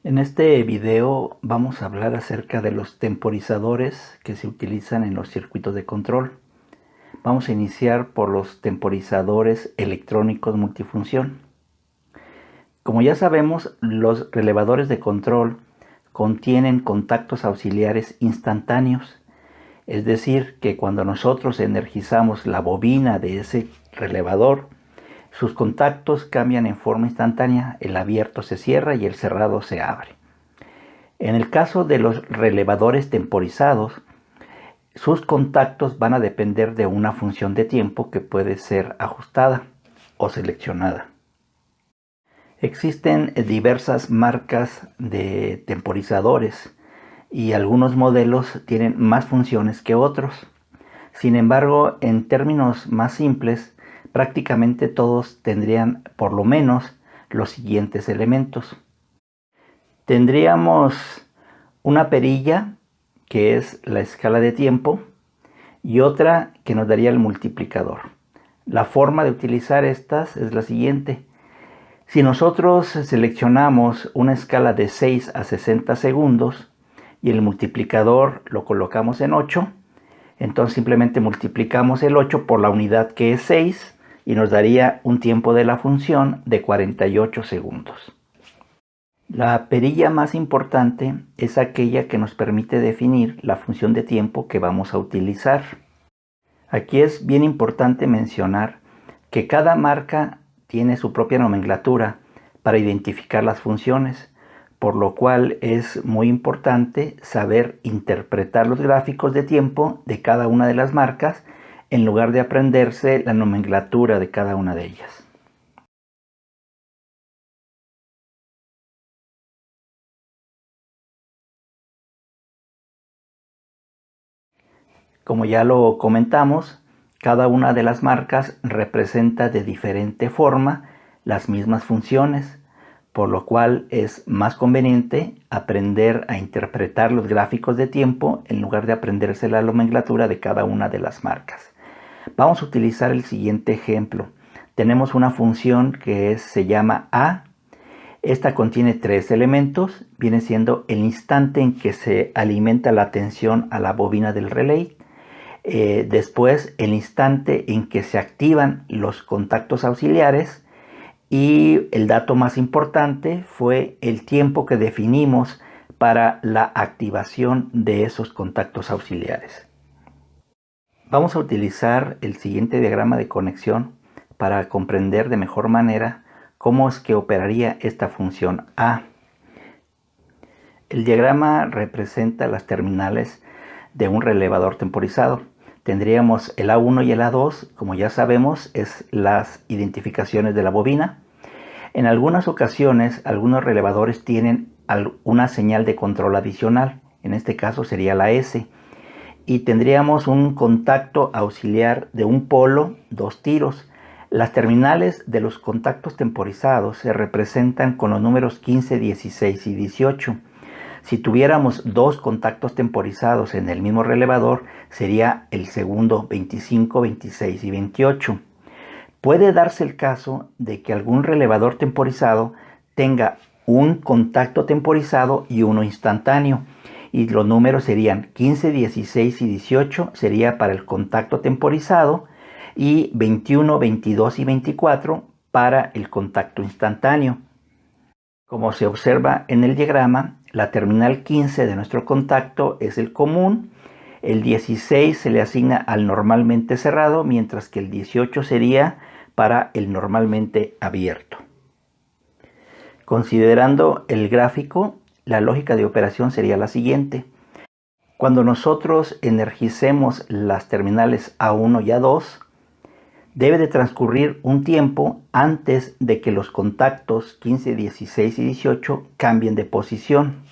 En este video vamos a hablar acerca de los temporizadores que se utilizan en los circuitos de control. Vamos a iniciar por los temporizadores electrónicos multifunción. Como ya sabemos, los relevadores de control contienen contactos auxiliares instantáneos. Es decir, que cuando nosotros energizamos la bobina de ese relevador, sus contactos cambian en forma instantánea, el abierto se cierra y el cerrado se abre. En el caso de los relevadores temporizados, sus contactos van a depender de una función de tiempo que puede ser ajustada o seleccionada. Existen diversas marcas de temporizadores y algunos modelos tienen más funciones que otros. Sin embargo, en términos más simples, prácticamente todos tendrían por lo menos los siguientes elementos. Tendríamos una perilla, que es la escala de tiempo, y otra que nos daría el multiplicador. La forma de utilizar estas es la siguiente. Si nosotros seleccionamos una escala de 6 a 60 segundos y el multiplicador lo colocamos en 8, entonces simplemente multiplicamos el 8 por la unidad que es 6 y nos daría un tiempo de la función de 48 segundos. La perilla más importante es aquella que nos permite definir la función de tiempo que vamos a utilizar. Aquí es bien importante mencionar que cada marca tiene su propia nomenclatura para identificar las funciones, por lo cual es muy importante saber interpretar los gráficos de tiempo de cada una de las marcas en lugar de aprenderse la nomenclatura de cada una de ellas. Como ya lo comentamos, cada una de las marcas representa de diferente forma las mismas funciones, por lo cual es más conveniente aprender a interpretar los gráficos de tiempo en lugar de aprenderse la nomenclatura de cada una de las marcas. Vamos a utilizar el siguiente ejemplo. Tenemos una función que se llama A. Esta contiene tres elementos, viene siendo el instante en que se alimenta la tensión a la bobina del relay, después el instante en que se activan los contactos auxiliares y el dato más importante fue el tiempo que definimos para la activación de esos contactos auxiliares. Vamos a utilizar el siguiente diagrama de conexión para comprender de mejor manera cómo es que operaría esta función A. El diagrama representa las terminales de un relevador temporizado. Tendríamos el A1 y el A2, como ya sabemos, es las identificaciones de la bobina. En algunas ocasiones, algunos relevadores tienen una señal de control adicional, en este caso sería la S, y tendríamos un contacto auxiliar de un polo, dos tiros. Las terminales de los contactos temporizados se representan con los números 15, 16 y 18. Si tuviéramos dos contactos temporizados en el mismo relevador, sería el segundo 25, 26 y 28. Puede darse el caso de que algún relevador temporizado tenga un contacto temporizado y uno instantáneo, y los números serían 15, 16 y 18 sería para el contacto temporizado y 21, 22 y 24 para el contacto instantáneo. Como se observa en el diagrama, la terminal 15 de nuestro contacto es el común, el 16 se le asigna al normalmente cerrado, mientras que el 18 sería para el normalmente abierto. Considerando el gráfico, la lógica de operación sería la siguiente. Cuando nosotros energicemos las terminales A1 y A2, debe de transcurrir un tiempo antes de que los contactos 15, 16 y 18 cambien de posición.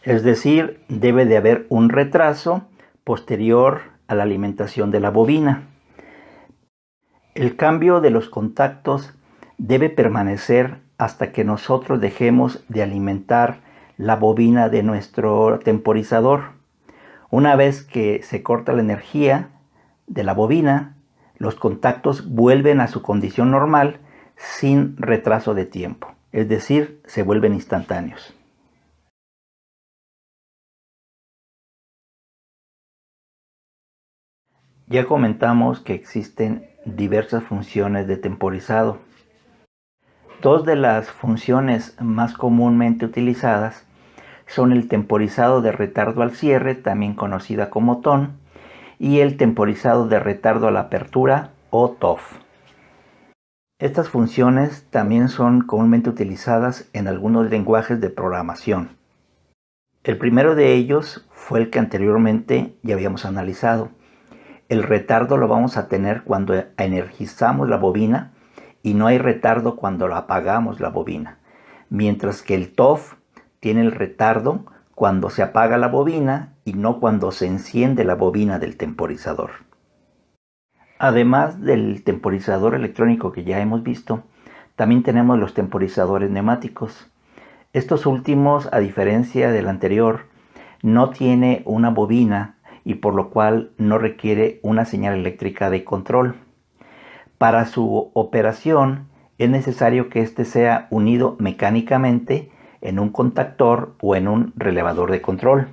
Es decir, debe de haber un retraso posterior a la alimentación de la bobina. El cambio de los contactos debe permanecer hasta que nosotros dejemos de alimentar la bobina de nuestro temporizador. Una vez que se corta la energía de la bobina, los contactos vuelven a su condición normal sin retraso de tiempo. es decir, se vuelven instantáneos. Ya comentamos que existen diversas funciones de temporizado. Dos de las funciones más comúnmente utilizadas son el temporizado de retardo al cierre, también conocida como TON, y el temporizado de retardo a la apertura o TOF. Estas funciones también son comúnmente utilizadas en algunos lenguajes de programación. El primero de ellos fue el que anteriormente ya habíamos analizado. El retardo lo vamos a tener cuando energizamos la bobina y no hay retardo cuando apagamos la bobina. Mientras que el TOF tiene el retardo cuando se apaga la bobina y no cuando se enciende la bobina del temporizador. Además del temporizador electrónico que ya hemos visto, también tenemos los temporizadores neumáticos. Estos últimos, a diferencia del anterior, no tiene una bobina y por lo cual no requiere una señal eléctrica de control. Para su operación es necesario que éste sea unido mecánicamente en un contactor o en un relevador de control.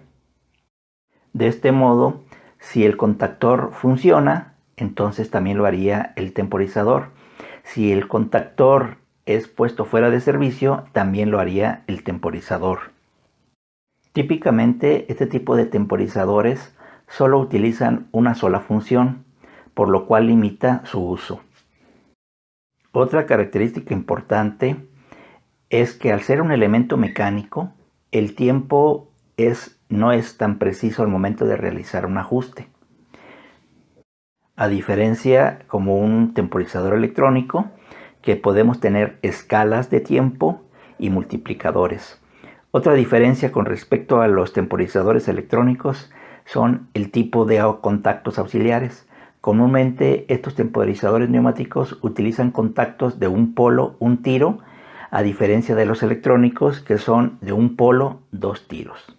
De este modo, si el contactor funciona, entonces también lo haría el temporizador. Si el contactor es puesto fuera de servicio, también lo haría el temporizador. Típicamente, este tipo de temporizadores solo utilizan una sola función, por lo cual limita su uso. Otra característica importante es que al ser un elemento mecánico, el tiempo no es tan preciso al momento de realizar un ajuste. A diferencia como un temporizador electrónico, que podemos tener escalas de tiempo y multiplicadores. Otra diferencia con respecto a los temporizadores electrónicos son el tipo de contactos auxiliares. Comúnmente estos temporizadores neumáticos utilizan contactos de un polo, un tiro, a diferencia de los electrónicos que son de un polo, dos tiros.